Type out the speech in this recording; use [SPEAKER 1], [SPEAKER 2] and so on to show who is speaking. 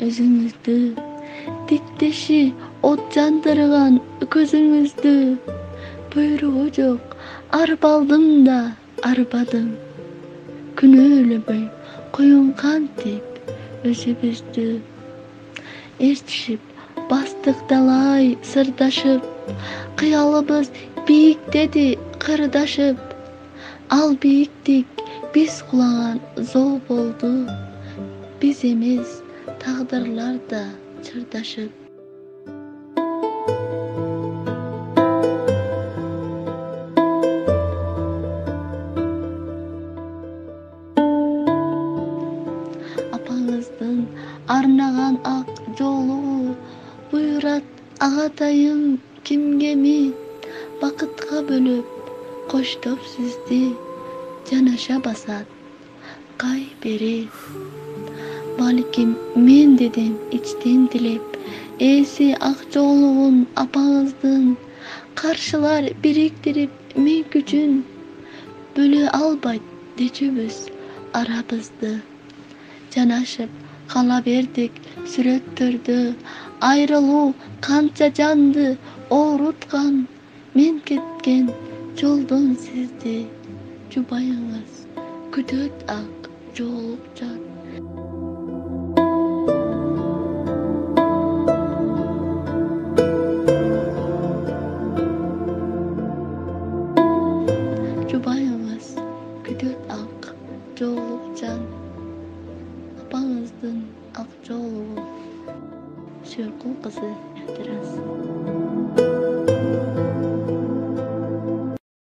[SPEAKER 1] өзүңүздү, тиктеши от жандырган көзүңүздү. Буйругу жок арбалдым да арбадым, күнөөлөмөй коюң кантип өзүбүздү. Ээрчишип бастык талай сырдашып, кыялыбыз бийиктеди кырдашып. Ал бийиктик биз кулаган зоо болду, биз эмес тагдырлар да чырдашып. Апаңыздын арнаган ак жоолугу буйрат агатайым кимгеми, бакытка бөлөп коштоп сизди, жанаша басат кай бери. Балким мен дедим ичтен тилеп, ээси ак жоолугун апаңыздын, каршылар бириктирип мен күчүн, бөлө албайт дечүбүз арабызды. Жанашып кала бердик сүрөттөрдө, айрылуу канча жанды ооруткан, мен кеткен жолдон сизди жубайыңыз күтөт ак жоолук жан. Жубайыңыз күтөт ак жоолук жан. Апаңыздын ак жоолугу Сүйөркул кызы Этерас.